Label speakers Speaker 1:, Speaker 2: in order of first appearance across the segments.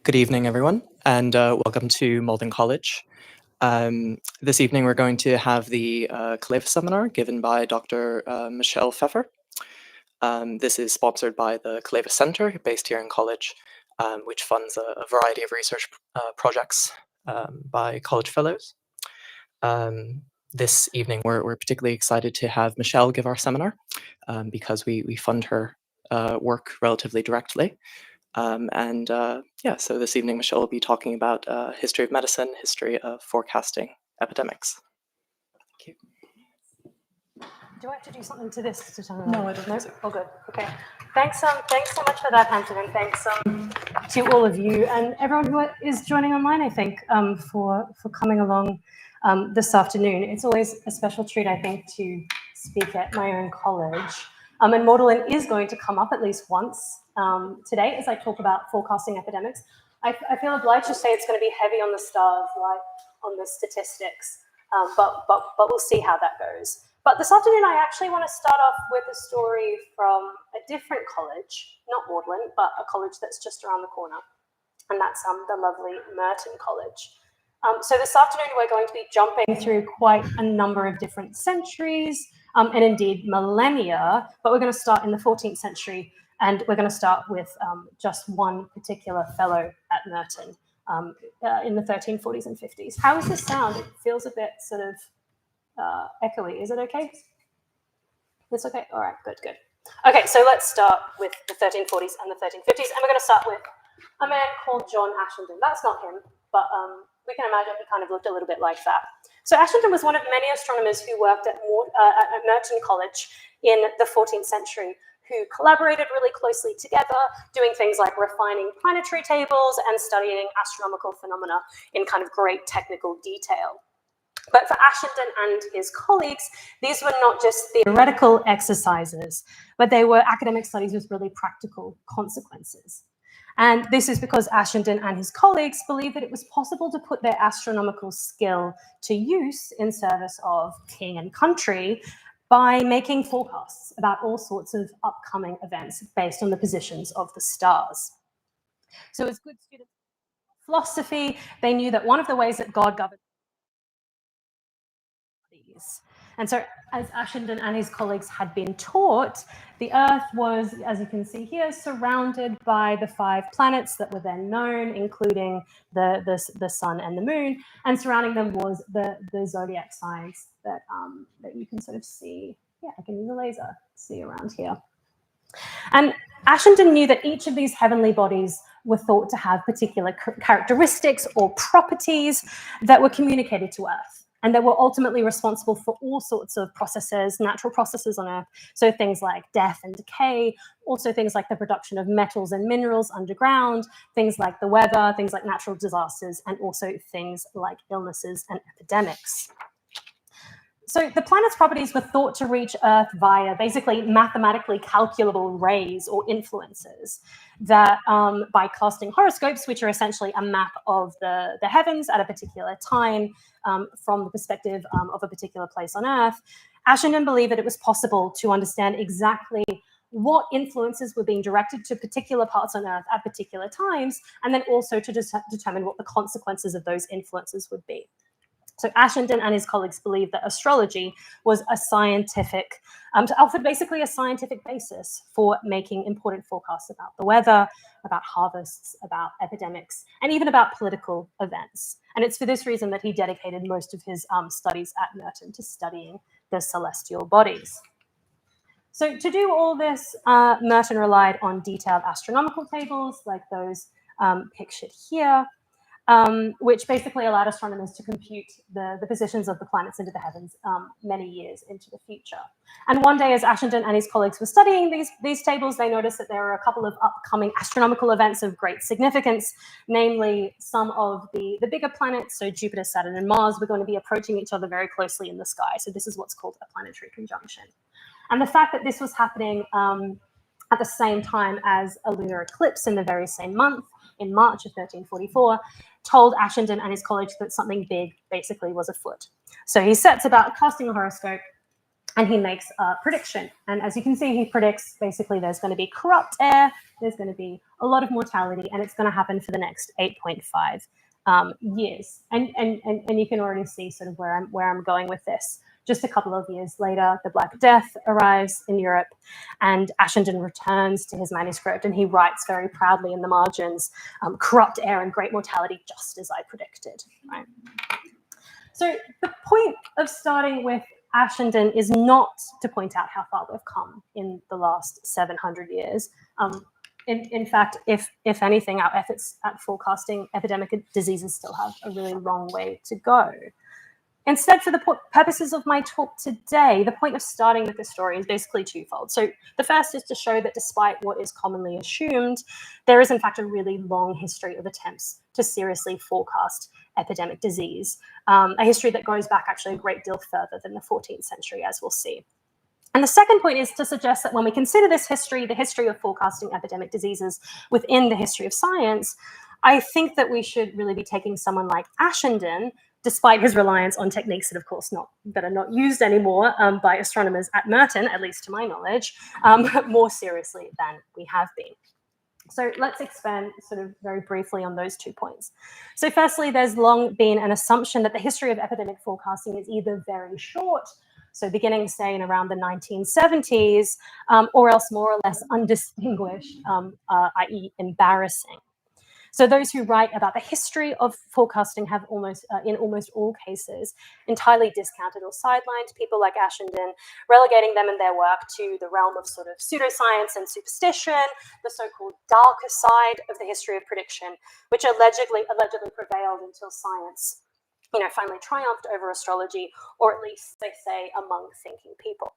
Speaker 1: Good evening, everyone, and welcome to Malden College. This evening, we're going to have the Calleva seminar given by Dr. Michelle Pfeffer. This is sponsored by the Calleva Center, based here in college, which funds a variety of research projects by college fellows. This evening, we're particularly excited to have Michelle give our seminar because we fund her work relatively directly. So this evening, Michelle will be talking about history of medicine, history of forecasting epidemics. Thank you.
Speaker 2: Do I have to do something to this to turn it on?
Speaker 3: No, I don't think so.
Speaker 2: Oh, good. Okay. Thanks so much for that, Hampton, and thanks to all of you and everyone who is joining online, I think, for coming along this afternoon. It's always a special treat, I think, to speak at my own college. And Magdalene is going to come up at least once today as I talk about forecasting epidemics. I feel obliged to say it's going to be heavy on the stars, like on the statistics, but we'll see how that goes. But this afternoon, I actually want to start off with a story from a different college, not Magdalene, but a college that's just around the corner, and that's the lovely Merton College. So this afternoon, we're going to be jumping through quite a number of different centuries, and indeed millennia, but we're going to start in the 14th century, and we're going to start with just one particular fellow at Merton in the 1340s and 50s. How does this sound? It feels a bit sort of echoey. Is it okay? It's okay? All right, good. Okay, so let's start with the 1340s and the 1350s, and we're going to start with a man called John Ashenden. That's not him, but we can imagine he kind of looked a little bit like that. So Ashenden was one of many astronomers who worked at Merton College in the 14th century, who collaborated really closely together, doing things like refining planetary tables and studying astronomical phenomena in kind of great technical detail. But for Ashenden and his colleagues, these were not just theoretical exercises, but they were academic studies with really practical consequences. And this is because Ashenden and his colleagues believed that it was possible to put their astronomical skill to use in service of king and country by making forecasts about all sorts of upcoming events based on the positions of the stars. So as good students of philosophy, they knew that one of the ways that God governed these. And so as Ashenden and his colleagues had been taught, the Earth was, as you can see here, surrounded by the 5 planets that were then known, including the sun and the moon, and surrounding them was the zodiac signs that you can sort of see. Yeah, I can use a laser, see around here. And Ashenden knew that each of these heavenly bodies were thought to have particular characteristics or properties that were communicated to Earth, and that were ultimately responsible for all sorts of processes, natural processes on Earth. So things like death and decay, also things like the production of metals and minerals underground, things like the weather, things like natural disasters, and also things like illnesses and epidemics. So the planet's properties were thought to reach Earth via basically mathematically calculable rays or influences that by casting horoscopes, which are essentially a map of the heavens at a particular time from the perspective of a particular place on Earth, Ashenden believed that it was possible to understand exactly what influences were being directed to particular parts on Earth at particular times, and then also to determine what the consequences of those influences would be. So Ashenden and his colleagues believed that astrology was a scientific, offered basically a scientific basis for making important forecasts about the weather, about harvests, about epidemics, and even about political events. And it's for this reason that he dedicated most of his studies at Merton to studying the celestial bodies. So to do all this, Merton relied on detailed astronomical tables like those pictured here, which basically allowed astronomers to compute the positions of the planets into the heavens many years into the future. And one day, as Ashenden and his colleagues were studying these tables, they noticed that there were a couple of upcoming astronomical events of great significance, namely some of the bigger planets, so Jupiter, Saturn, and Mars, were going to be approaching each other very closely in the sky. So this is what's called a planetary conjunction. And the fact that this was happening at the same time as a lunar eclipse in the very same month, in March of 1344, told Ashenden and his colleagues that something big basically was afoot. So he sets about casting a horoscope and he makes a prediction. And as you can see, he predicts basically there's going to be corrupt air, there's going to be a lot of mortality, and it's going to happen for the next 8.5 years. And you can already see sort of where I'm going with this. Just a couple of years later, the Black Death arrives in Europe, and Ashenden returns to his manuscript, and he writes very proudly in the margins, corrupt air and great mortality, just as I predicted. Right? So the point of starting with Ashenden is not to point out how far we've come in the last 700 years. In fact, if anything, our efforts at forecasting epidemic diseases still have a really long way to go. Instead, for the purposes of my talk today, the point of starting with the story is basically twofold. So the first is to show that despite what is commonly assumed, there is in fact a really long history of attempts to seriously forecast epidemic disease, a history that goes back actually a great deal further than the 14th century, as we'll see. And the second point is to suggest that when we consider this history, the history of forecasting epidemic diseases within the history of science, I think that we should really be taking someone like Ashenden, despite his reliance on techniques that, of course, that are not used anymore by astronomers at Merton, at least to my knowledge, more seriously than we have been. So let's expand sort of very briefly on those 2 points. So firstly, there's long been an assumption that the history of epidemic forecasting is either very short, so beginning, say, in around the 1970s, or else more or less undistinguished, i.e. embarrassing. So those who write about the history of forecasting have in almost all cases, entirely discounted or sidelined people like Ashenden, relegating them in their work to the realm of sort of pseudoscience and superstition, the so-called darker side of the history of prediction, which allegedly prevailed until science, finally triumphed over astrology, or at least, they say, among thinking people.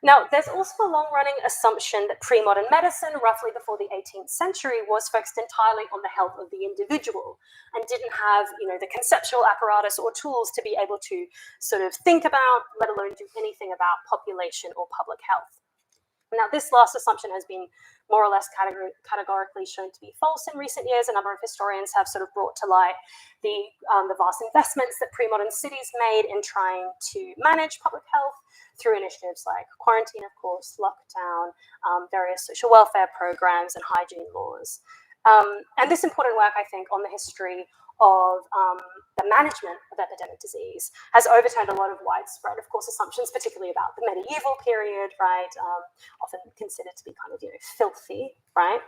Speaker 2: Now, there's also a long-running assumption that pre-modern medicine, roughly before the 18th century, was focused entirely on the health of the individual and didn't have, the conceptual apparatus or tools to be able to sort of think about, let alone do anything about population or public health. Now, this last assumption has been more or less categorically shown to be false in recent years. A number of historians have sort of brought to light the vast investments that pre-modern cities made in trying to manage public health through initiatives like quarantine, of course, lockdown, various social welfare programs, and hygiene laws. And this important work, I think, on the history of the management of epidemic disease has overturned a lot of widespread, of course, assumptions, particularly about the medieval period, right? Often considered to be kind of, filthy, right?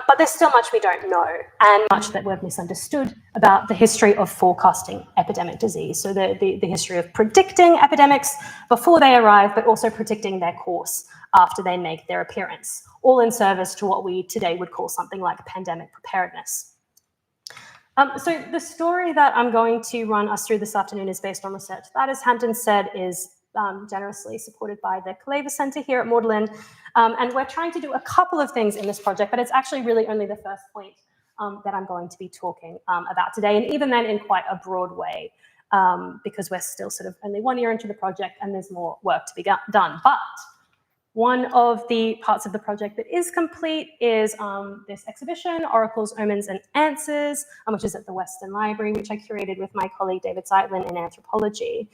Speaker 2: But there's still much we don't know, and much that we've misunderstood about the history of forecasting epidemic disease. So the history of predicting epidemics before they arrive, but also predicting their course after they make their appearance, all in service to what we today would call something like pandemic preparedness. So the story that I'm going to run us through this afternoon is based on research that, as Hampton said, is generously supported by the Calleva Centre here at Magdalen. And we're trying to do a couple of things in this project, but it's actually really only the first point that I'm going to be talking about today, and even then in quite a broad way, because we're still sort of only 1 year into the project and there's more work to be done. But one of the parts of the project that is complete is this exhibition, Oracles, Omens and Answers, which is at the Western Library, which I curated with my colleague David Zeitlin in anthropology.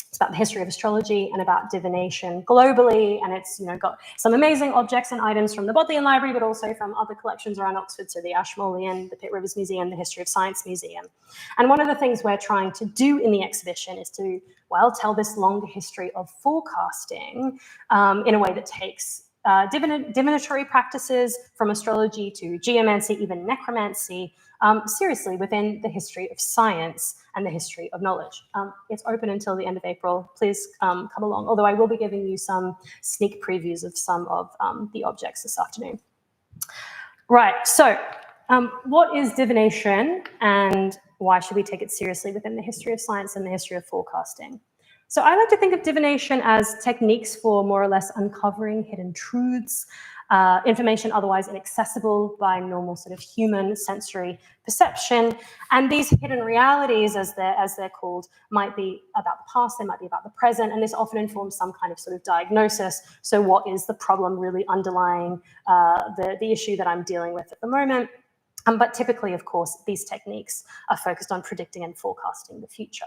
Speaker 2: It's about the history of astrology and about divination globally, and it's got some amazing objects and items from the Bodleian Library, but also from other collections around Oxford, so the Ashmolean, the Pitt Rivers Museum, the History of Science Museum. And one of the things we're trying to do in the exhibition is to, tell this longer history of forecasting in a way that takes divinatory practices from astrology to geomancy, even necromancy, seriously within the history of science and the history of knowledge. It's open until the end of April. Please come along, although I will be giving you some sneak previews of some of the objects this afternoon. Right, so what is divination and why should we take it seriously within the history of science and the history of forecasting? So I like to think of divination as techniques for more or less uncovering hidden truths, information otherwise inaccessible by normal sort of human sensory perception. And these hidden realities, as they're called, might be about the past, they might be about the present, and this often informs some kind of sort of diagnosis. So what is the problem really underlying the issue that I'm dealing with at the moment? But typically, of course, these techniques are focused on predicting and forecasting the future.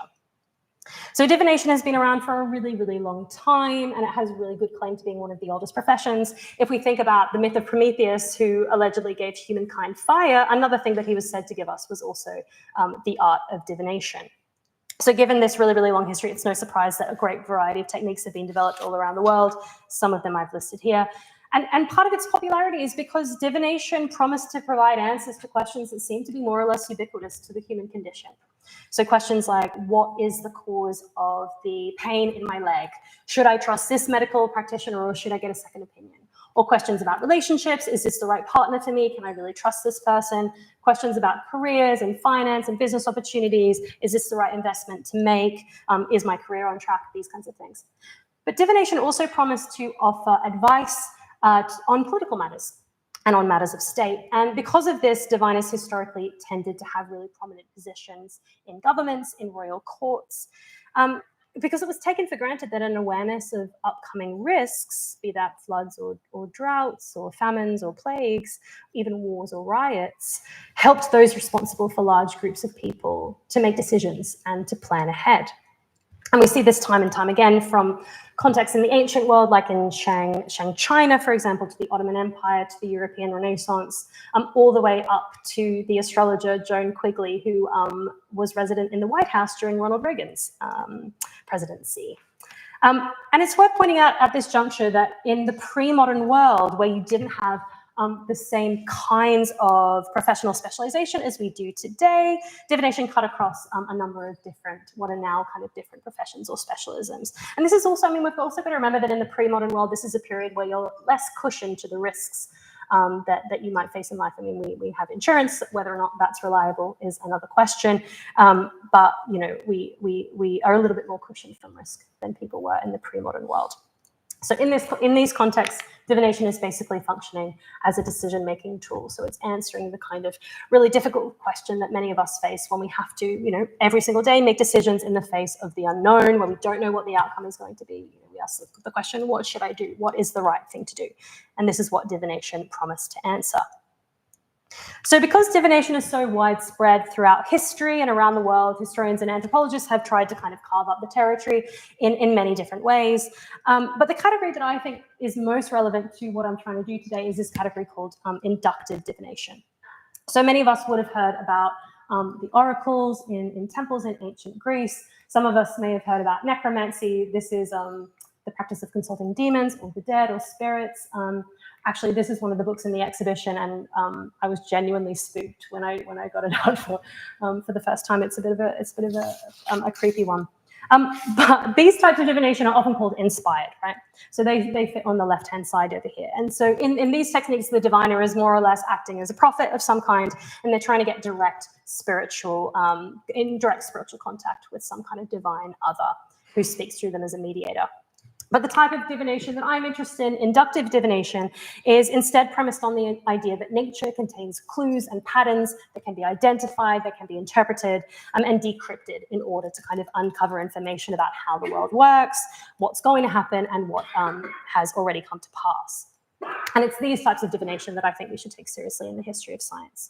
Speaker 2: So divination has been around for a really, really long time, and it has a really good claim to being one of the oldest professions. If we think about the myth of Prometheus, who allegedly gave humankind fire, another thing that he was said to give us was also the art of divination. So given this really, really long history, it's no surprise that a great variety of techniques have been developed all around the world. Some of them I've listed here. And part of its popularity is because divination promised to provide answers to questions that seem to be more or less ubiquitous to the human condition. So questions like, what is the cause of the pain in my leg? Should I trust this medical practitioner or should I get a second opinion? Or questions about relationships, is this the right partner for me? Can I really trust this person? Questions about careers and finance and business opportunities, is this the right investment to make? Is my career on track? These kinds of things. But divination also promised to offer advice on political matters and on matters of state. And because of this, diviners historically tended to have really prominent positions in governments, in royal courts, because it was taken for granted that an awareness of upcoming risks, be that floods or droughts or famines or plagues, even wars or riots, helped those responsible for large groups of people to make decisions and to plan ahead. And we see this time and time again from contexts in the ancient world, like in Shang China, for example, to the Ottoman Empire, to the European Renaissance, all the way up to the astrologer Joan Quigley, who was resident in the White House during Ronald Reagan's presidency. And it's worth pointing out at this juncture that in the pre-modern world, where you didn't have the same kinds of professional specialization as we do today, divination cut across a number of different, what are now kind of different professions or specialisms. And this is also, I mean, we've also got to remember that in the pre-modern world, this is a period where you're less cushioned to the risks that you might face in life. I mean, we have insurance, whether or not that's reliable is another question. But, you know, we are a little bit more cushioned from risk than people were in the pre-modern world. So in these contexts, divination is basically functioning as a decision-making tool. So it's answering the kind of really difficult question that many of us face when we have to, you know, every single day make decisions in the face of the unknown, when we don't know what the outcome is going to be. You know, we ask the question, what should I do? What is the right thing to do? And this is what divination promised to answer. So because divination is so widespread throughout history and around the world, historians and anthropologists have tried to kind of carve up the territory in many different ways. But the category that I think is most relevant to what I'm trying to do today is this category called inductive divination. So many of us would have heard about the oracles in temples in ancient Greece. Some of us may have heard about necromancy. This is the practice of consulting demons or the dead or spirits. Actually, this is one of the books in the exhibition, and I was genuinely spooked when I got it out for the first time. It's a bit of a creepy one. But these types of divination are often called inspired, right? So they fit on the left-hand side over here. And so in these techniques, the diviner is more or less acting as a prophet of some kind, and they're trying to get in direct spiritual contact with some kind of divine other who speaks through them as a mediator. But the type of divination that I'm interested in, inductive divination, is instead premised on the idea that nature contains clues and patterns that can be identified, that can be interpreted, and decrypted in order to kind of uncover information about how the world works, what's going to happen, and what has already come to pass. And it's these types of divination that I think we should take seriously in the history of science.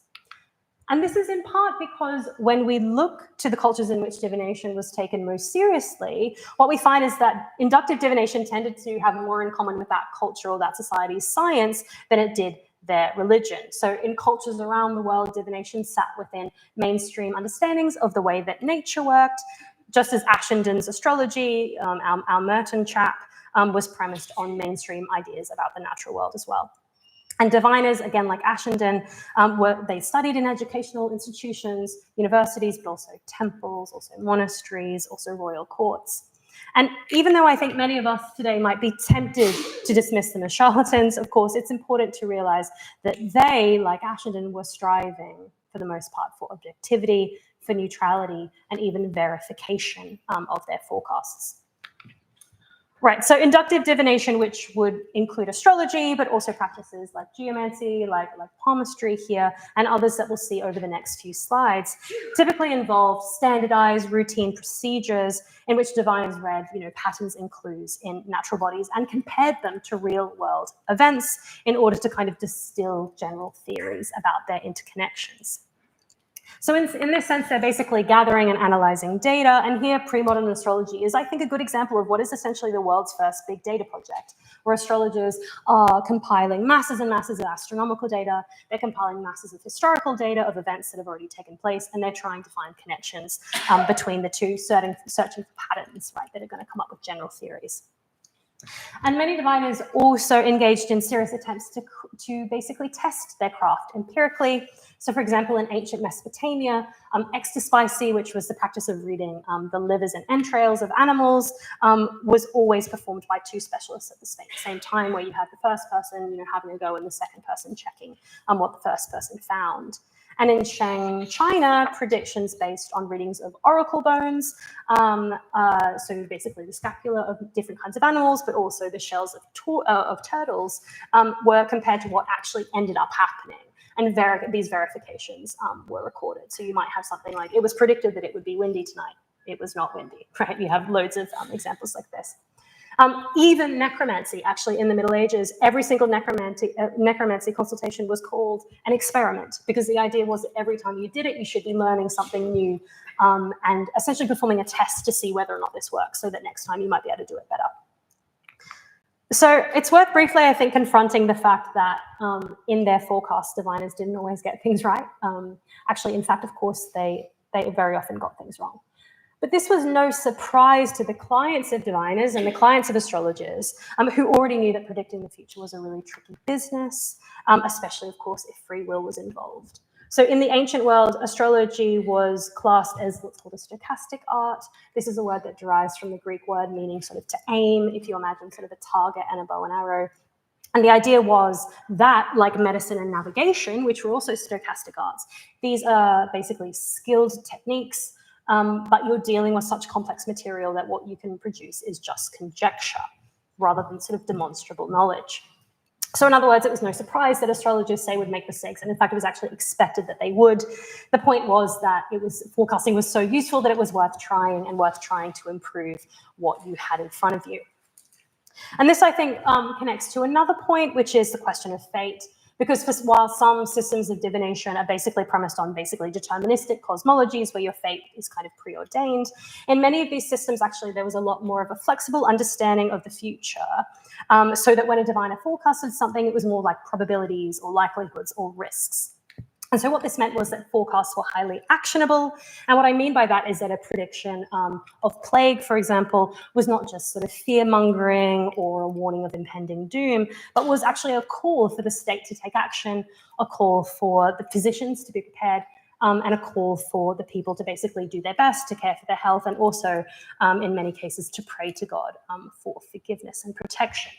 Speaker 2: And this is in part because when we look to the cultures in which divination was taken most seriously, what we find is that inductive divination tended to have more in common with that culture or that society's science than it did their religion. So in cultures around the world, divination sat within mainstream understandings of the way that nature worked, just as Ashendon's astrology, our Merton chap, was premised on mainstream ideas about the natural world as well. And diviners, again, like Ashendon, they studied in educational institutions, universities, but also temples, also monasteries, also royal courts. And even though I think many of us today might be tempted to dismiss them as charlatans, of course, it's important to realize that they, like Ashendon, were striving, for the most part, for objectivity, for neutrality, and even verification of their forecasts. Right, so inductive divination, which would include astrology, but also practices like geomancy, like palmistry here, and others that we'll see over the next few slides, typically involve standardized routine procedures in which diviners read, patterns and clues in natural bodies and compared them to real world events in order to kind of distill general theories about their interconnections. So in this sense, they're basically gathering and analyzing data. And here, pre-modern astrology is, I think, a good example of what is essentially the world's first big data project, where astrologers are compiling masses and masses of astronomical data. They're compiling masses of historical data of events that have already taken place, and they're trying to find connections between the two, searching for patterns, right, that are going to come up with general theories. And many diviners also engaged in serious attempts to basically test their craft empirically. So, for example, in ancient Mesopotamia, exospicy, which was the practice of reading the livers and entrails of animals, was always performed by two specialists at the same time, where you had the first person, having a go and the second person checking what the first person found. And in Shang, China, predictions based on readings of oracle bones, so basically the scapula of different kinds of animals, but also the shells of turtles, were compared to what actually ended up happening. And these verifications were recorded. So you might have something like, it was predicted that it would be windy tonight. It was not windy, right? You have loads of examples like this. Even necromancy, actually, in the Middle Ages, every single necromancy consultation was called an experiment, because the idea was that every time you did it, you should be learning something new and essentially performing a test to see whether or not this works, so that next time you might be able to do it better. So it's worth briefly, I think, confronting the fact that in their forecasts, diviners didn't always get things right. Actually, in fact, of course, they very often got things wrong. But this was no surprise to the clients of diviners and the clients of astrologers, who already knew that predicting the future was a really tricky business, especially, of course, if free will was involved. So in the ancient world, astrology was classed as what's called a stochastic art. This is a word that derives from the Greek word meaning sort of to aim, if you imagine sort of a target and a bow and arrow. And the idea was that, like medicine and navigation, which were also stochastic arts, these are basically skilled techniques, but you're dealing with such complex material that what you can produce is just conjecture rather than sort of demonstrable knowledge. So in other words, it was no surprise that astrologers, say, would make mistakes. And in fact, it was actually expected that they would. The point was that forecasting was so useful that it was worth trying to improve what you had in front of you. And this, I think, connects to another point, which is the question of fate. Because while some systems of divination are basically premised on deterministic cosmologies where your fate is kind of preordained, in many of these systems, actually, there was a lot more of a flexible understanding of the future, so that when a diviner forecasted something, it was more like probabilities or likelihoods or risks. And so what this meant was that forecasts were highly actionable. And what I mean by that is that a prediction of plague, for example, was not just sort of fear-mongering or a warning of impending doom, but was actually a call for the state to take action, a call for the physicians to be prepared, and a call for the people to basically do their best to care for their health, and also, in many cases, to pray to God for forgiveness and protection.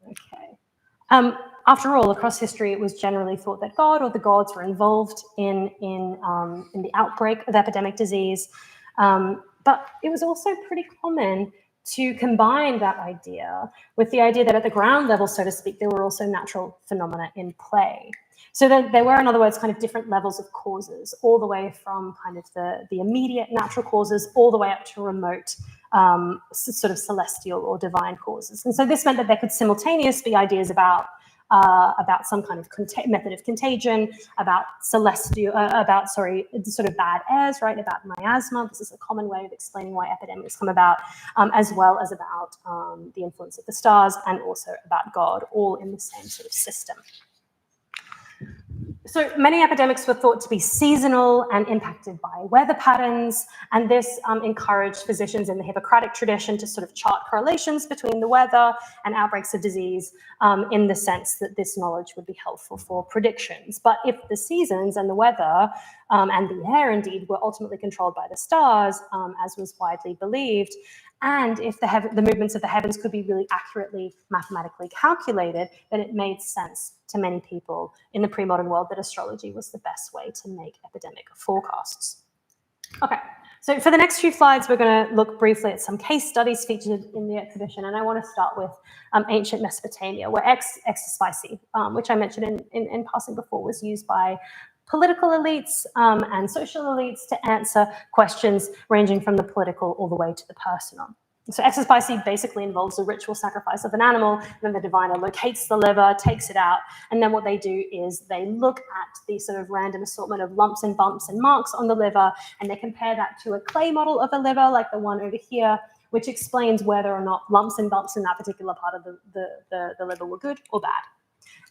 Speaker 2: Okay. After all, across history, it was generally thought that God or the gods were involved in the outbreak of epidemic disease. But it was also pretty common to combine that idea with the idea that at the ground level, so to speak, there were also natural phenomena in play. So there were, in other words, kind of different levels of causes, all the way from kind of the immediate natural causes all the way up to remote sort of celestial or divine causes. And so this meant that there could simultaneously be ideas about some kind of method of contagion, about sort of bad airs, right, about miasma. This is a common way of explaining why epidemics come about, as well as about the influence of the stars, and also about God, all in the same sort of system. So many epidemics were thought to be seasonal and impacted by weather patterns, and this encouraged physicians in the Hippocratic tradition to sort of chart correlations between the weather and outbreaks of disease, in the sense that this knowledge would be helpful for predictions. But if the seasons and the weather and the air indeed were ultimately controlled by the stars, as was widely believed, and if the movements of the heavens could be really accurately mathematically calculated, then it made sense to many people in the pre-modern world that astrology was the best way to make epidemic forecasts. Okay, so for the next few slides, we're going to look briefly at some case studies featured in the exhibition, and I want to start with ancient Mesopotamia, where exospicy, which I mentioned in passing before, was used by political elites and social elites to answer questions ranging from the political all the way to the personal. So exospicy basically involves a ritual sacrifice of an animal, and then the diviner locates the liver, takes it out, and then what they do is they look at the sort of random assortment of lumps and bumps and marks on the liver, and they compare that to a clay model of a liver, like the one over here, which explains whether or not lumps and bumps in that particular part of the liver were good or bad.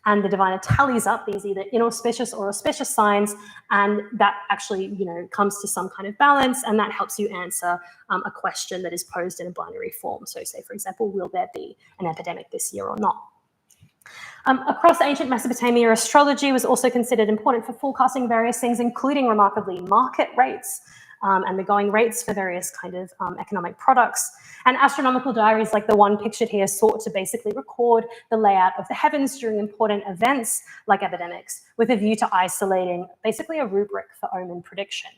Speaker 2: And the diviner tallies up these either inauspicious or auspicious signs, and that actually, comes to some kind of balance, and that helps you answer a question that is posed in a binary form. So say, for example, will there be an epidemic this year or not? Across ancient Mesopotamia, astrology was also considered important for forecasting various things, including, remarkably, market rates, and the going rates for various kind of economic products. And astronomical diaries like the one pictured here sought to basically record the layout of the heavens during important events like epidemics, with a view to isolating basically a rubric for omen prediction.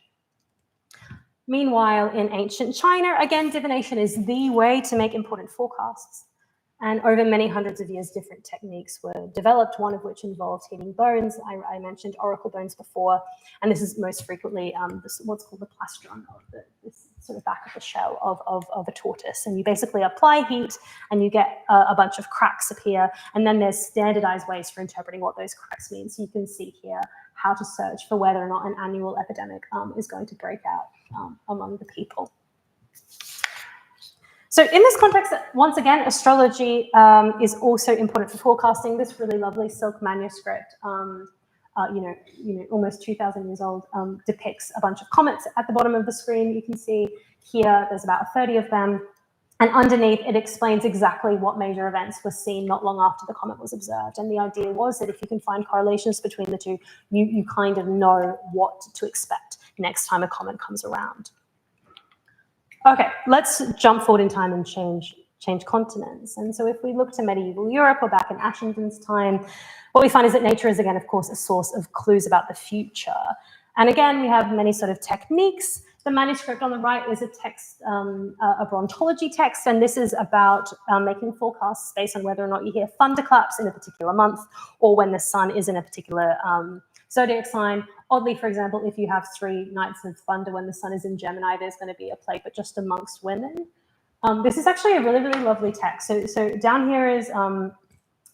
Speaker 2: Meanwhile, in ancient China, again, divination is the way to make important forecasts. And over many hundreds of years, different techniques were developed, one of which involved heating bones. I mentioned oracle bones before, and this is most frequently what's called the plastron, this sort of back of the shell of a tortoise. And you basically apply heat, and you get a bunch of cracks appear, and then there's standardized ways for interpreting what those cracks mean. So you can see here how to search for whether or not an annual epidemic is going to break out among the people. So in this context, once again, astrology is also important for forecasting. This really lovely silk manuscript, almost 2,000 years old, depicts a bunch of comets at the bottom of the screen. You can see here there's about 30 of them. And underneath, it explains exactly what major events were seen not long after the comet was observed. And the idea was that if you can find correlations between the two, you kind of know what to expect next time a comet comes around. Okay, let's jump forward in time and change continents. And so if we look to medieval Europe or back in Ashendon's time, what we find is that nature is, again, of course, a source of clues about the future. And again, we have many sort of techniques. The manuscript on the right is a text, a brontology text, and this is about making forecasts based on whether or not you hear thunderclaps in a particular month or when the sun is in a particular zodiac sign. Oddly, for example, if you have 3 nights of thunder when the sun is in Gemini, there's going to be a plague, but just amongst women. This is actually a really, really lovely text. So down here is, you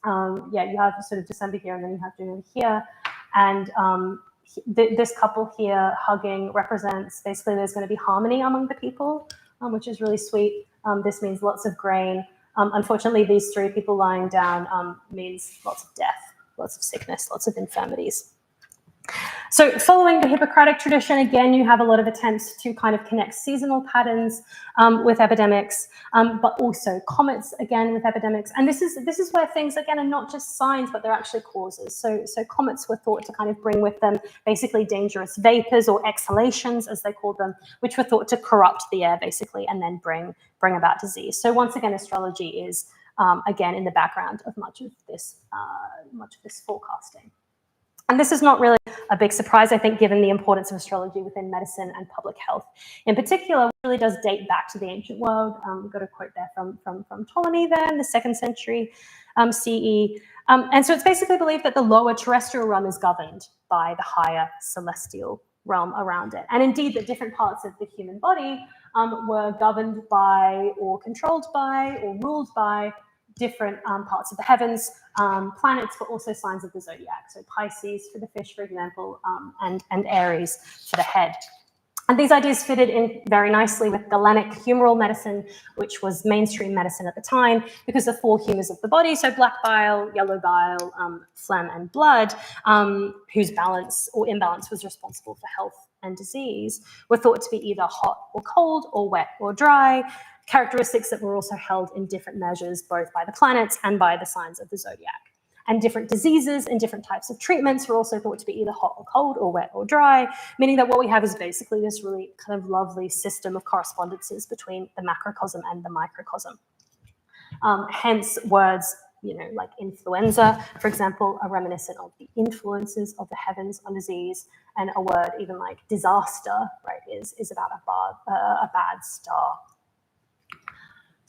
Speaker 2: have sort of December here, and then you have June here. And this couple here hugging represents basically there's going to be harmony among the people, which is really sweet. This means lots of grain. Unfortunately, these 3 people lying down means lots of death, lots of sickness, lots of infirmities. So following the Hippocratic tradition, again, you have a lot of attempts to kind of connect seasonal patterns with epidemics, but also comets, again, with epidemics. And this is where things, again, are not just signs, but they're actually causes. So comets were thought to kind of bring with them basically dangerous vapors or exhalations, as they called them, which were thought to corrupt the air, basically, and then bring about disease. So once again, astrology is, again, in the background of much of this forecasting. And this is not really a big surprise, I think, given the importance of astrology within medicine and public health. In particular, it really does date back to the ancient world. We've got a quote there from Ptolemy there in the 2nd century CE. And so it's basically believed that the lower terrestrial realm is governed by the higher celestial realm around it. And indeed, that different parts of the human body were governed by or controlled by or ruled by different parts of the heavens, planets, but also signs of the zodiac. So Pisces for the fish, for example, and Aries for the head. And these ideas fitted in very nicely with Galenic humoral medicine, which was mainstream medicine at the time, because the 4 humors of the body, so black bile, yellow bile, phlegm, and blood, whose balance or imbalance was responsible for health and disease, were thought to be either hot or cold or wet or dry, characteristics that were also held in different measures, both by the planets and by the signs of the zodiac. And different diseases and different types of treatments were also thought to be either hot or cold or wet or dry, meaning that what we have is basically this really kind of lovely system of correspondences between the macrocosm and the microcosm. Hence words, like influenza, for example, are reminiscent of the influences of the heavens on disease, and a word even like disaster, right, is about a bad star.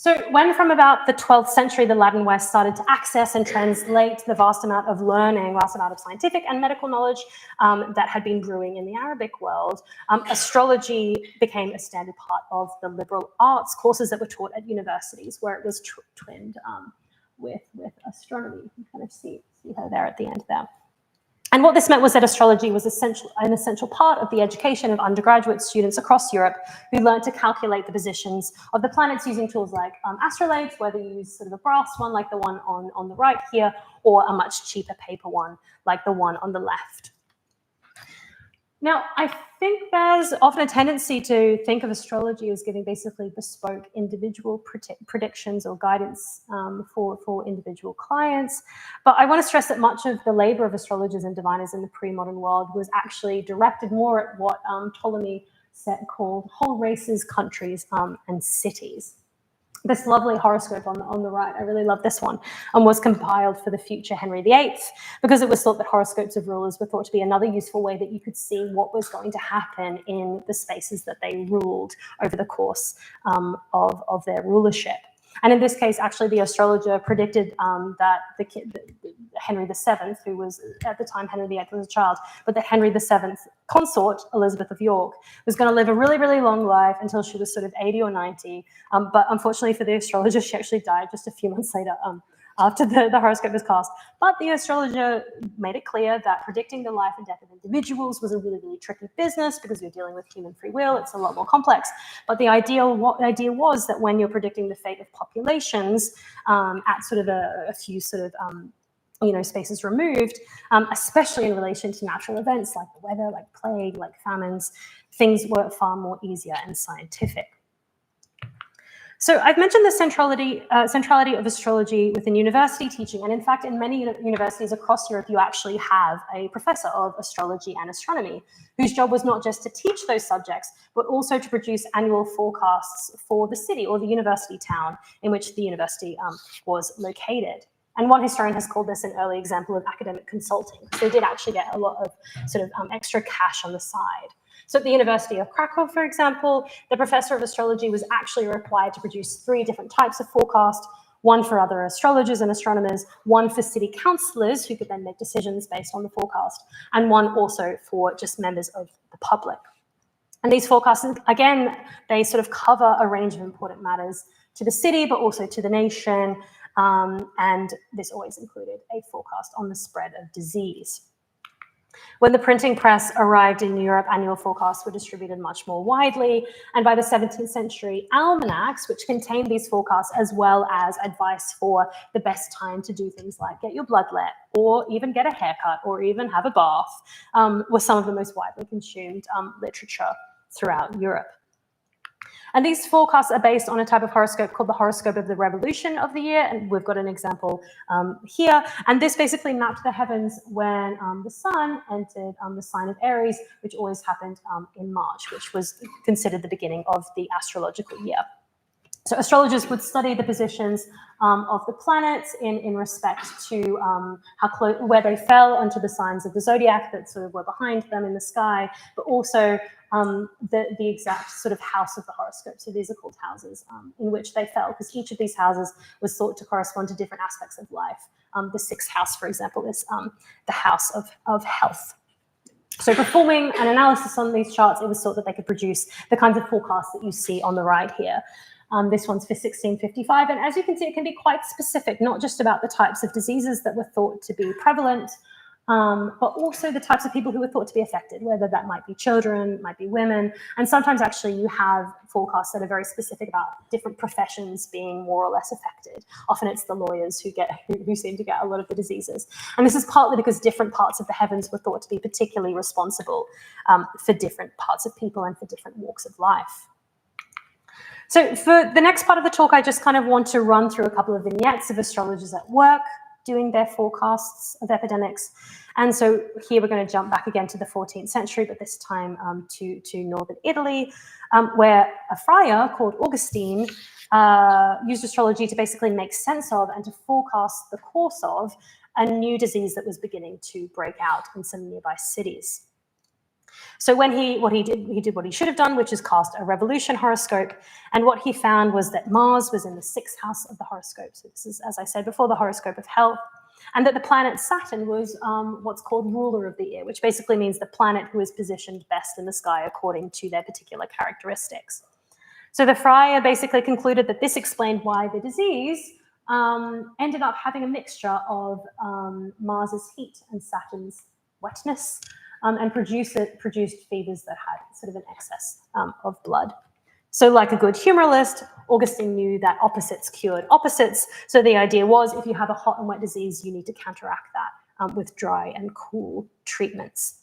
Speaker 2: So when from about the 12th century, the Latin West started to access and translate the vast amount of learning, vast amount of scientific and medical knowledge that had been brewing in the Arabic world, astrology became a standard part of the liberal arts courses that were taught at universities, where it was twinned with astronomy. You can kind of see her there at the end there. And what this meant was that astrology was an essential part of the education of undergraduate students across Europe who learned to calculate the positions of the planets using tools like astrolabes, whether you use sort of a brass one like the one on the right here, or a much cheaper paper one like the one on the left. Now, I think there's often a tendency to think of astrology as giving basically bespoke individual predictions or guidance for individual clients. But I want to stress that much of the labor of astrologers and diviners in the pre-modern world was actually directed more at what Ptolemy called whole races, countries, and cities. This lovely horoscope on the right, I really love this one, and was compiled for the future Henry VIII, because it was thought that horoscopes of rulers were thought to be another useful way that you could see what was going to happen in the spaces that they ruled over the course of their rulership. And in this case, actually, the astrologer predicted that Henry VII, who was at the time Henry VIII was a child, but that Henry VII's consort, Elizabeth of York, was going to live a really, really long life until she was sort of 80 or 90. But unfortunately for the astrologer, she actually died just a few months later after the horoscope was cast. But the astrologer made it clear that predicting the life and death of individuals was a really, really tricky business because you're dealing with human free will. It's a lot more complex. But the idea was that when you're predicting the fate of populations at sort of a few sort of spaces removed, especially in relation to natural events like the weather, like plague, like famines, things were far more easier and scientific. So I've mentioned the centrality of astrology within university teaching, and in fact, in many universities across Europe, you actually have a professor of astrology and astronomy, whose job was not just to teach those subjects, but also to produce annual forecasts for the city or the university town in which the university was located. And one historian has called this an early example of academic consulting. So they did actually get a lot of sort of extra cash on the side. So at the University of Krakow, for example, the professor of astrology was actually required to produce 3 different types of forecast, one for other astrologers and astronomers, one for city councillors who could then make decisions based on the forecast, and one also for just members of the public. And these forecasts, again, they sort of cover a range of important matters to the city, but also to the nation. And this always included a forecast on the spread of disease. When the printing press arrived in Europe, annual forecasts were distributed much more widely. And by the 17th century, almanacs, which contained these forecasts, as well as advice for the best time to do things like get your blood let, or even get a haircut, or even have a bath, were some of the most widely consumed literature throughout Europe. And these forecasts are based on a type of horoscope called the horoscope of the revolution of the year. And we've got an example here. And this basically mapped the heavens when the sun entered the sign of Aries, which always happened in March, which was considered the beginning of the astrological year. So astrologers would study the positions of the planets in respect to where they fell onto the signs of the zodiac that sort of were behind them in the sky, but also the exact sort of house of the horoscope. So these are called houses in which they fell, because each of these houses was thought to correspond to different aspects of life. The 6th house, for example, is the house of health. So performing an analysis on these charts, it was thought that they could produce the kinds of forecasts that you see on the right here. This one's for 1655, and as you can see, it can be quite specific, not just about the types of diseases that were thought to be prevalent, but also the types of people who were thought to be affected, whether that might be children, might be women, and sometimes actually you have forecasts that are very specific about different professions being more or less affected. Often it's the lawyers who seem to get a lot of the diseases. And this is partly because different parts of the heavens were thought to be particularly responsible for different parts of people and for different walks of life. So for the next part of the talk, I just kind of want to run through a couple of vignettes of astrologers at work doing their forecasts of epidemics. And so here we're going to jump back again to the 14th century, but this time to northern Italy, where a friar called Augustine used astrology to basically make sense of and to forecast the course of a new disease that was beginning to break out in some nearby cities. So when he did what he should have done, which is cast a revolution horoscope. And what he found was that Mars was in the 6th house of the horoscope. So this is, as I said before, the horoscope of health. And that the planet Saturn was what's called ruler of the year, which basically means the planet who is positioned best in the sky according to their particular characteristics. So the friar basically concluded that this explained why the disease ended up having a mixture of Mars's heat and Saturn's wetness, and produced fevers that had sort of an excess of blood. So like a good humoralist, Augustine knew that opposites cured opposites. So the idea was if you have a hot and wet disease, you need to counteract that with dry and cool treatments.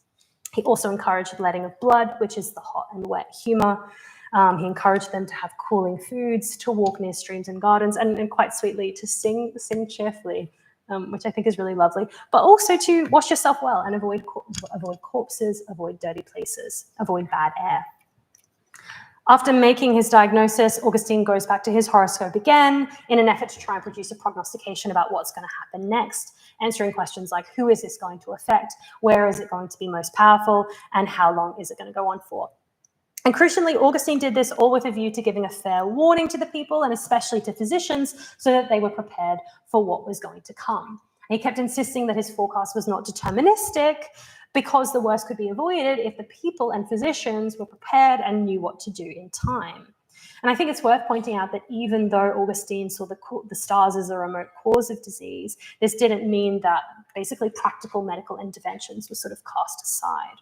Speaker 2: He also encouraged letting of blood, which is the hot and wet humor. He encouraged them to have cooling foods, to walk near streams and gardens, and quite sweetly to sing cheerfully, which I think is really lovely, but also to wash yourself well and avoid corpses, avoid dirty places, avoid bad air. After making his diagnosis, Augustine goes back to his horoscope again in an effort to try and produce a prognostication about what's going to happen next, answering questions like who is this going to affect, where is it going to be most powerful, and how long is it going to go on for. And crucially, Augustine did this all with a view to giving a fair warning to the people and especially to physicians so that they were prepared for what was going to come. And he kept insisting that his forecast was not deterministic because the worst could be avoided if the people and physicians were prepared and knew what to do in time. And I think it's worth pointing out that even though Augustine saw the stars as a remote cause of disease, this didn't mean that basically practical medical interventions were sort of cast aside.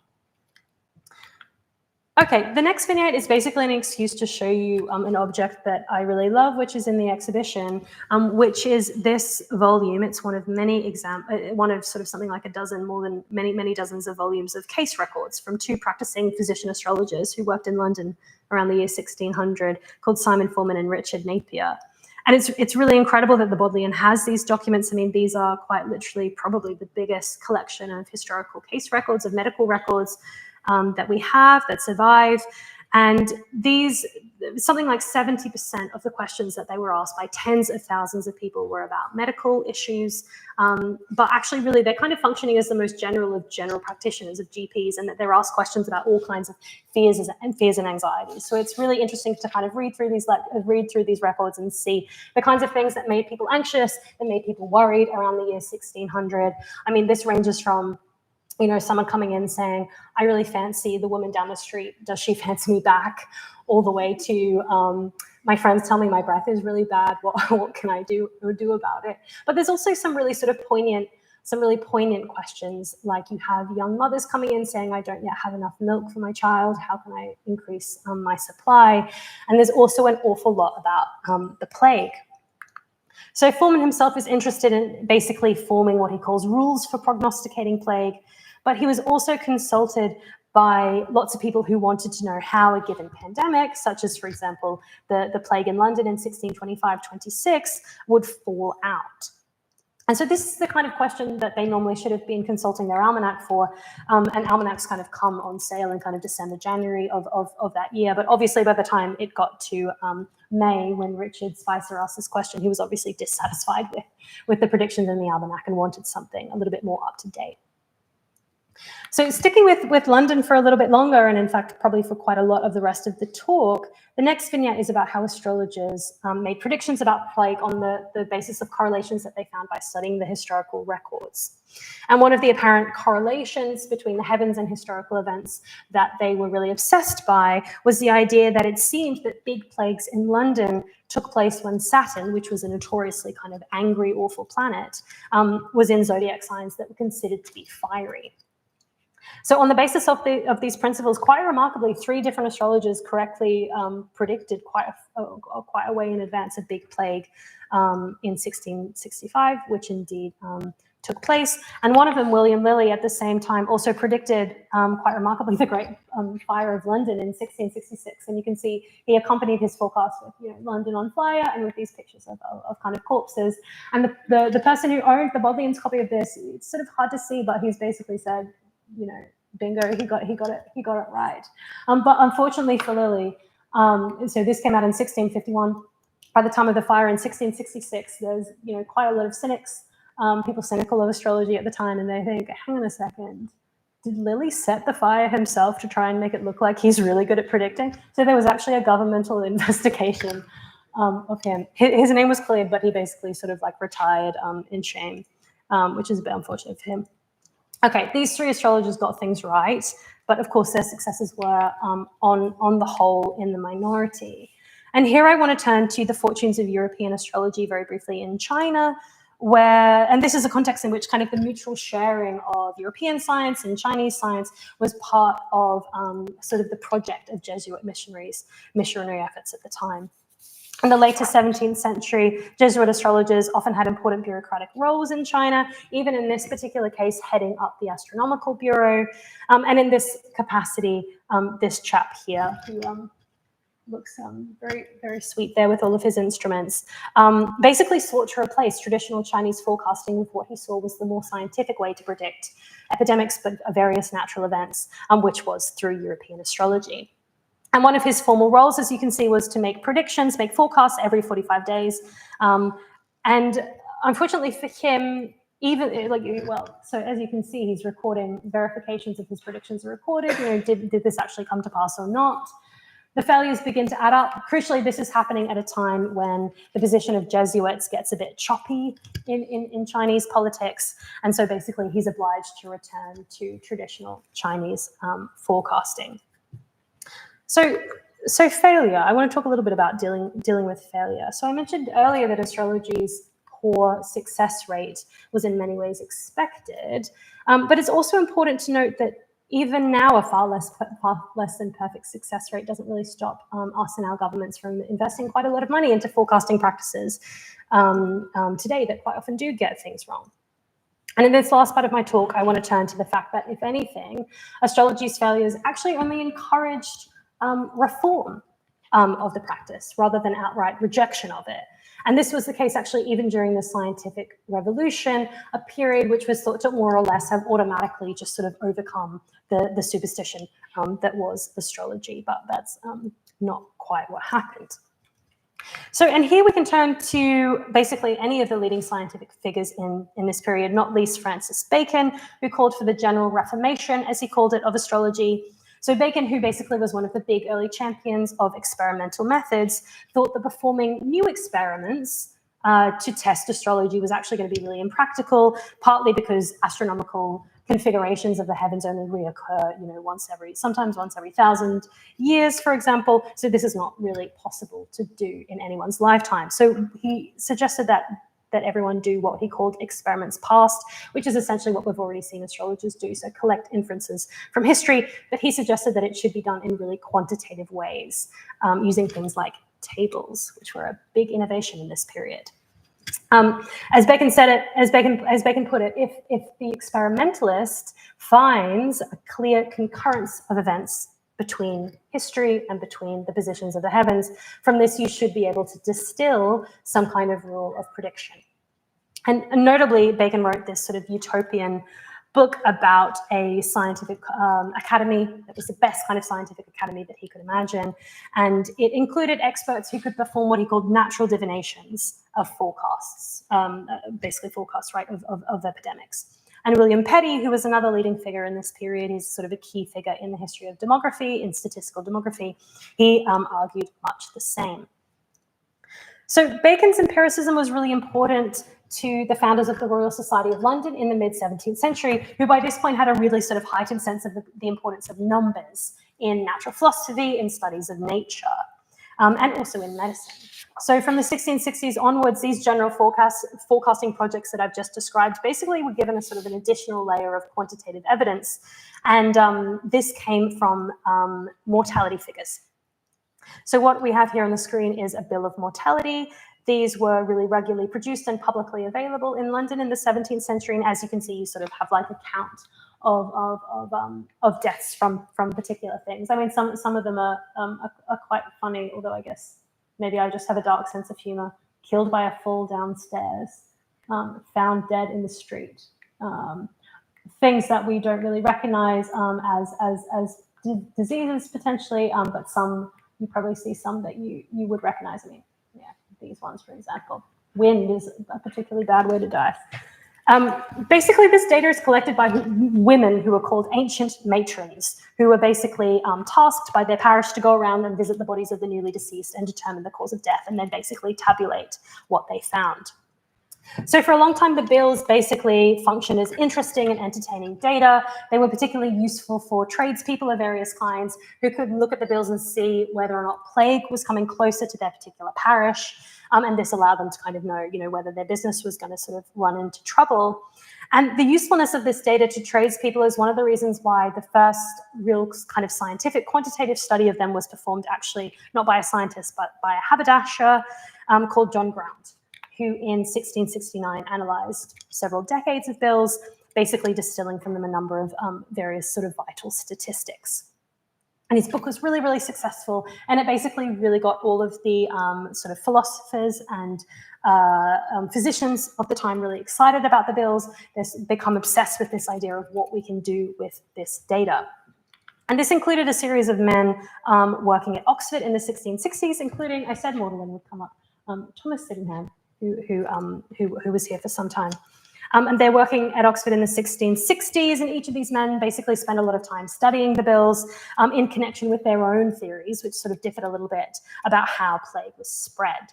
Speaker 2: Okay, the next vignette is basically an excuse to show you an object that I really love, which is in the exhibition, which is this volume. It's one of many one of sort of something like a dozen, more than many dozens of volumes of case records from 2 practicing physician astrologers who worked in London around the year 1600, called Simon Forman and Richard Napier. And it's really incredible that the Bodleian has these documents. I mean, these are quite literally probably the biggest collection of historical case records, of medical records, that we have, that survive. And these, something like 70% of the questions that they were asked by tens of thousands of people were about medical issues, but actually really they're kind of functioning as the most general of general practitioners, of GPs, and that they're asked questions about all kinds of fears and anxieties. So it's really interesting to kind of read through these records and see the kinds of things that made people anxious, that made people worried around the year 1600. I mean, this ranges from someone coming in saying, I really fancy the woman down the street. Does she fancy me back? All the way to my friends tell me my breath is really bad. What can I do about it? But there's also some really poignant questions, like you have young mothers coming in saying, I don't yet have enough milk for my child. How can I increase my supply? And there's also an awful lot about the plague. So Forman himself is interested in basically forming what he calls rules for prognosticating plague, but he was also consulted by lots of people who wanted to know how a given pandemic, such as, for example, the plague in London in 1625-26, would fall out. And so this is the kind of question that they normally should have been consulting their almanac for, and almanacs kind of come on sale in kind of December, January of that year. But obviously by the time it got to May, when Richard Spicer asked this question, he was obviously dissatisfied with the predictions in the almanac and wanted something a little bit more up to date. So sticking with London for a little bit longer, and in fact probably for quite a lot of the rest of the talk, the next vignette is about how astrologers made predictions about plague on the basis of correlations that they found by studying the historical records. And one of the apparent correlations between the heavens and historical events that they were really obsessed by was the idea that it seemed that big plagues in London took place when Saturn, which was a notoriously kind of angry, awful planet, was in zodiac signs that were considered to be fiery. So on the basis of these principles, quite remarkably, 3 different astrologers correctly predicted quite a way in advance a big plague in 1665, which indeed took place. And one of them, William Lilly, at the same time also predicted quite remarkably the Great Fire of London in 1666. And you can see he accompanied his forecast with London on fire and with these pictures of kind of corpses. And the person who owned the Bodleian's copy of this, it's sort of hard to see, but he's basically said, bingo, he got it right. But unfortunately for Lilly, so this came out in 1651. By the time of the fire in 1666, there's quite a lot of cynics, people cynical of astrology at the time, and they think, hang on a second, did Lilly set the fire himself to try and make it look like he's really good at predicting? So there was actually a governmental investigation of him. His name was Calleva, but he basically sort of like retired in shame, which is a bit unfortunate for him. Okay, these three astrologers got things right, but of course their successes were on the whole in the minority. And here I want to turn to the fortunes of European astrology very briefly in China, where, and this is a context in which kind of the mutual sharing of European science and Chinese science was part of sort of the project of Jesuit missionary efforts at the time. In the later 17th century, Jesuit astrologers often had important bureaucratic roles in China, even in this particular case, heading up the astronomical bureau. And in this capacity, this chap here, who looks very, very sweet there with all of his instruments, basically sought to replace traditional Chinese forecasting with what he saw was the more scientific way to predict epidemics, but various natural events, which was through European astrology. And one of his formal roles, as you can see, was to make predictions, make forecasts every 45 days. And unfortunately for him, even like, well, so as you can see, he's recording verifications of his predictions are recorded. You know, did this actually come to pass or not? The failures begin to add up. Crucially, this is happening at a time when the position of Jesuits gets a bit choppy in Chinese politics. And so basically he's obliged to return to traditional Chinese forecasting. So failure, I want to talk a little bit about dealing with failure. So I mentioned earlier that astrology's poor success rate was in many ways expected, but it's also important to note that even now a far less than perfect success rate doesn't really stop us and our governments from investing quite a lot of money into forecasting practices today that quite often do get things wrong. And in this last part of my talk, I want to turn to the fact that, if anything, astrology's failures actually only encouraged reform of the practice rather than outright rejection of it. And this was the case actually even during the scientific revolution, a period which was thought to more or less have automatically just sort of overcome the superstition that was astrology, but that's not quite what happened. So, and here we can turn to basically any of the leading scientific figures in this period, not least Francis Bacon, who called for the general reformation, as he called it, of astrology. So Bacon, who basically was one of the big early champions of experimental methods, thought that performing new experiments to test astrology was actually going to be really impractical, partly because astronomical configurations of the heavens only reoccur, you know, sometimes once every 1,000 years, for example. So this is not really possible to do in anyone's lifetime. So he suggested that everyone do what he called experiments past, which is essentially what we've already seen astrologers do, so collect inferences from history, but he suggested that it should be done in really quantitative ways, using things like tables, which were a big innovation in this period. As Bacon said it, as Bacon put it, if the experimentalist finds a clear concurrence of events between history and between the positions of the heavens, from this you should be able to distill some kind of rule of prediction. And notably, Bacon wrote this sort of utopian book about a scientific academy that was the best kind of scientific academy that he could imagine. And it included experts who could perform what he called natural divinations of forecasts, basically forecasts, right, of epidemics. And William Petty, who was another leading figure in this period, he's sort of a key figure in the history of demography, in statistical demography, he argued much the same. So Bacon's empiricism was really important to the founders of the Royal Society of London in the mid-17th century, who by this point had a really sort of heightened sense of the importance of numbers in natural philosophy, in studies of nature, and also in medicine. So from the 1660s onwards, these general forecasting projects that I've just described basically were given a sort of an additional layer of quantitative evidence. And this came from mortality figures. So what we have here on the screen is a bill of mortality. These were really regularly produced and publicly available in London in the 17th century. And as you can see, you sort of have like a count of deaths from particular things. I mean, some of them are quite funny, although I guess maybe I just have a dark sense of humor. Killed by a fall downstairs, found dead in the street. Things that we don't really recognize as diseases potentially, but some, you probably see some that you would recognize. I mean, yeah, these ones, for example. Wind is a particularly bad way to die. Basically, this data is collected by women who are called ancient matrons, who were basically tasked by their parish to go around and visit the bodies of the newly deceased and determine the cause of death, and then basically tabulate what they found. So for a long time, the bills basically functioned as interesting and entertaining data. They were particularly useful for tradespeople of various kinds who could look at the bills and see whether or not plague was coming closer to their particular parish. And this allowed them to kind of know, whether their business was going to sort of run into trouble. And the usefulness of this data to tradespeople is one of the reasons why the first real kind of scientific quantitative study of them was performed actually not by a scientist, but by a haberdasher called John Grant, who in 1669 analysed several decades of bills, basically distilling from them a number of various sort of vital statistics. And his book was really, really successful, and it basically really got all of the sort of philosophers and physicians of the time really excited about the bills. They've become obsessed with this idea of what we can do with this data. And this included a series of men working at Oxford in the 1660s, including, I said Magdalene would come up, Thomas Sydenham, who was here for some time. And they're working at Oxford in the 1660s, and each of these men basically spent a lot of time studying the bills in connection with their own theories, which sort of differed a little bit about how plague was spread.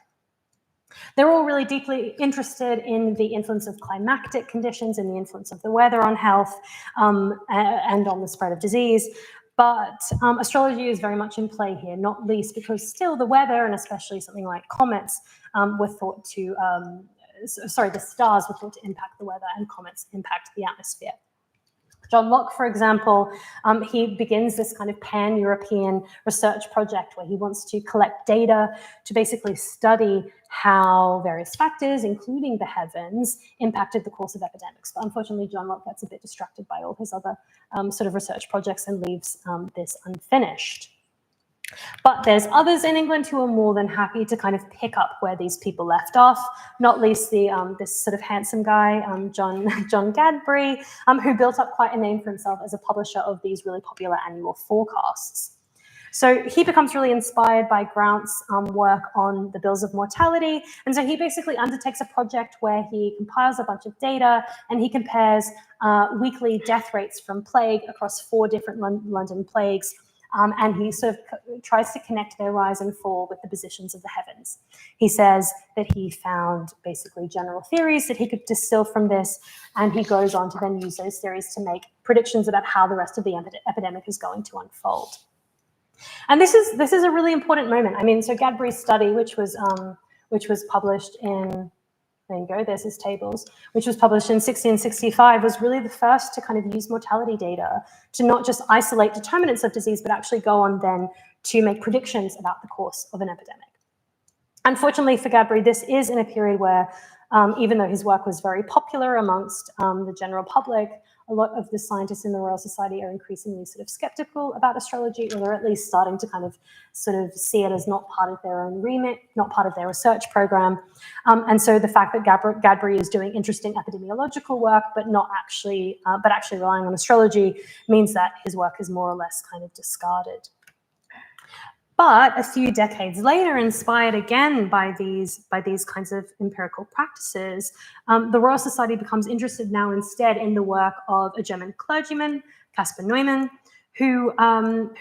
Speaker 2: They're all really deeply interested in the influence of climatic conditions and the influence of the weather on health and on the spread of disease. But astrology is very much in play here, not least because still the weather, and especially something like comets, were thought to, the stars were thought to impact the weather, and comets impact the atmosphere. John Locke, for example, he begins this kind of pan-European research project where he wants to collect data to basically study how various factors, including the heavens, impacted the course of epidemics. But unfortunately, John Locke gets a bit distracted by all his other sort of research projects and leaves this unfinished. But there's others in England who are more than happy to kind of pick up where these people left off, not least this sort of handsome guy, John Gadbury, who built up quite a name for himself as a publisher of these really popular annual forecasts. So he becomes really inspired by Grant's work on the bills of mortality. And so he basically undertakes a project where he compiles a bunch of data and he compares weekly death rates from plague across 4 different London plagues. And he sort of tries to connect their rise and fall with the positions of the heavens. He says that he found basically general theories that he could distill from this, and he goes on to then use those theories to make predictions about how the rest of the epidemic is going to unfold. And this is a really important moment. I mean, so Gadbury's study, which was published in, there you go, there's his tables, which was published in 1665, was really the first to kind of use mortality data to not just isolate determinants of disease, but actually go on then to make predictions about the course of an epidemic. Unfortunately for Gadbury, this is in a period where, even though his work was very popular amongst the general public, a lot of the scientists in the Royal Society are increasingly sort of skeptical about astrology, or they're at least starting to kind of sort of see it as not part of their own remit, not part of their research program. And so the fact that Gadbury is doing interesting epidemiological work, but actually relying on astrology, means that his work is more or less kind of discarded. But a few decades later, inspired again by these kinds of empirical practices, the Royal Society becomes interested now instead in the work of a German clergyman, Caspar Neumann, who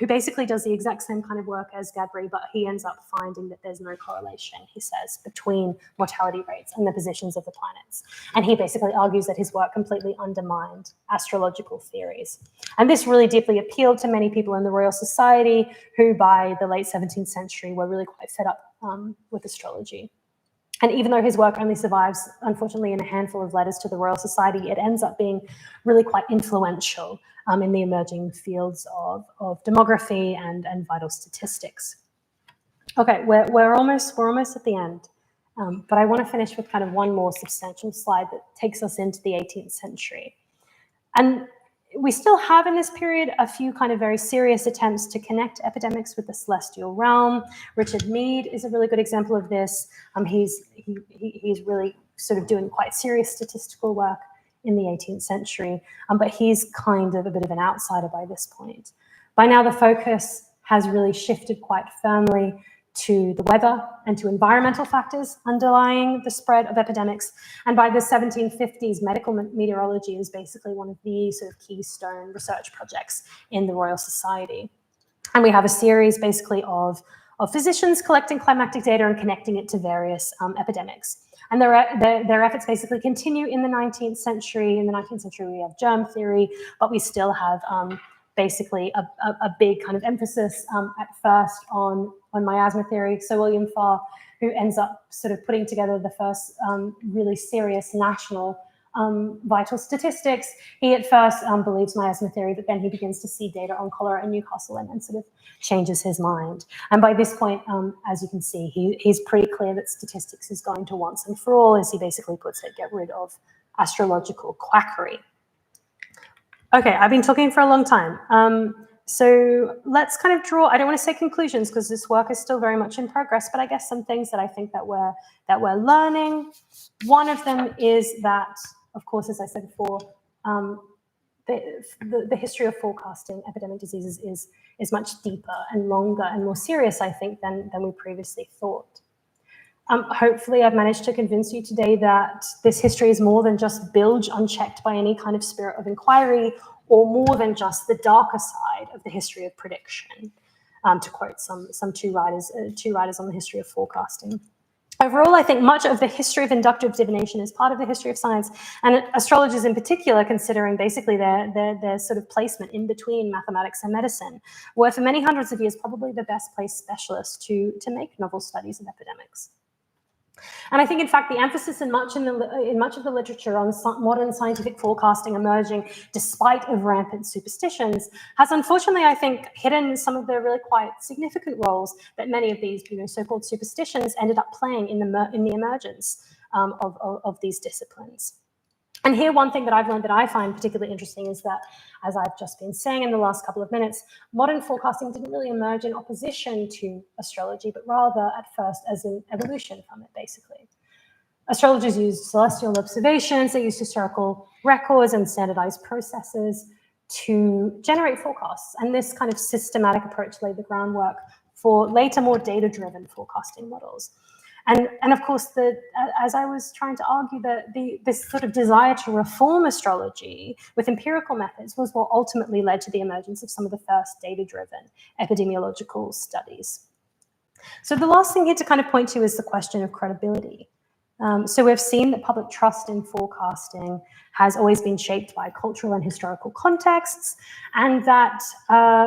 Speaker 2: basically does the exact same kind of work as Gadbury, but he ends up finding that there's no correlation, he says, between mortality rates and the positions of the planets. And he basically argues that his work completely undermined astrological theories. And this really deeply appealed to many people in the Royal Society, who by the late 17th century were really quite fed up with astrology. And even though his work only survives, unfortunately, in a handful of letters to the Royal Society, it ends up being really quite influential in the emerging fields of demography and vital statistics. Okay, we're almost at the end, but I want to finish with kind of one more substantial slide that takes us into the 18th century. And we still have in this period a few kind of very serious attempts to connect epidemics with the celestial realm. Richard Mead is a really good example of this. He's really sort of doing quite serious statistical work in the 18th century, but he's kind of a bit of an outsider by this point. By now, the focus has really shifted quite firmly to the weather and to environmental factors underlying the spread of epidemics. And by the 1750s, medical meteorology is basically one of the sort of keystone research projects in the Royal Society. And we have a series basically of physicians collecting climatic data and connecting it to various epidemics. And their efforts basically continue in the 19th century. In the 19th century, we have germ theory, but we still have basically a big kind of emphasis at first on miasma theory. So William Farr, who ends up sort of putting together the first really serious national vital statistics, he at first believes miasma theory, but then he begins to see data on cholera in Newcastle and then sort of changes his mind. And by this point, as you can see, he's pretty clear that statistics is going to once and for all, as he basically puts it, get rid of astrological quackery. Okay, I've been talking for a long time. So let's kind of draw, I don't want to say conclusions because this work is still very much in progress, but I guess some things that I think that we're learning. One of them is that, of course, as I said before, the history of forecasting epidemic diseases is much deeper and longer and more serious, I think, than we previously thought. Hopefully I've managed to convince you today that this history is more than just bilge unchecked by any kind of spirit of inquiry, or more than just the darker side of the history of prediction, to quote some two writers on the history of forecasting. Overall, I think much of the history of inductive divination is part of the history of science, and astrologers in particular, considering basically their sort of placement in between mathematics and medicine, were for many hundreds of years probably the best placed specialists to make novel studies of epidemics. And I think, in fact, the emphasis in much of the literature on modern scientific forecasting emerging despite of rampant superstitions has, unfortunately, I think, hidden some of the really quite significant roles that many of these, so-called superstitions ended up playing in the emergence of these disciplines. And here, one thing that I've learned that I find particularly interesting is that, as I've just been saying in the last couple of minutes, modern forecasting didn't really emerge in opposition to astrology, but rather at first as an evolution from it, basically. Astrologers used celestial observations, they used historical records and standardized processes to generate forecasts. And this kind of systematic approach laid the groundwork for later, more data-driven forecasting models. And of course, as I was trying to argue, this sort of desire to reform astrology with empirical methods was what ultimately led to the emergence of some of the first data-driven epidemiological studies. So the last thing here to kind of point to is the question of credibility. So we've seen that public trust in forecasting has always been shaped by cultural and historical contexts, and that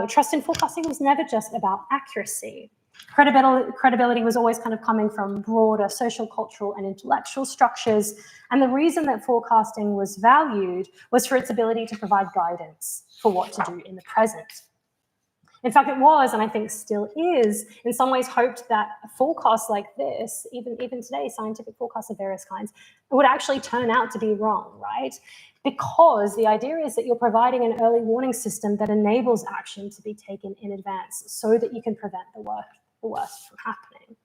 Speaker 2: trust in forecasting was never just about accuracy. Credibility was always kind of coming from broader social, cultural, and intellectual structures. And the reason that forecasting was valued was for its ability to provide guidance for what to do in the present. In fact, it was, and I think still is, in some ways hoped that forecasts like this, even today, scientific forecasts of various kinds, would actually turn out to be wrong, right? Because the idea is that you're providing an early warning system that enables action to be taken in advance so that you can prevent the worst from happening.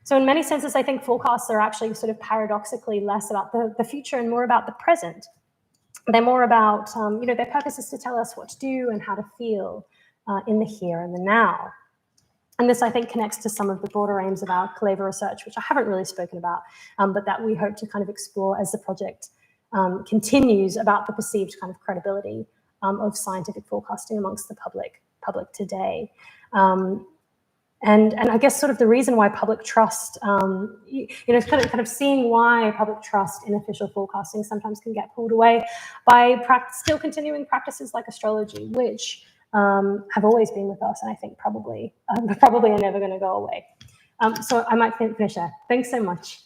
Speaker 2: So in many senses, I think forecasts are actually sort of paradoxically less about the future and more about the present. They're more about, their purpose is to tell us what to do and how to feel in the here and the now. And this, I think, connects to some of the broader aims of our Calleva research, which I haven't really spoken about, but that we hope to kind of explore as the project continues, about the perceived kind of credibility of scientific forecasting amongst the public today. And I guess sort of the reason why public trust, kind of seeing why public trust in official forecasting sometimes can get pulled away by still continuing practices like astrology, which have always been with us, and I think probably are never going to go away. So I might finish there. Thanks so much.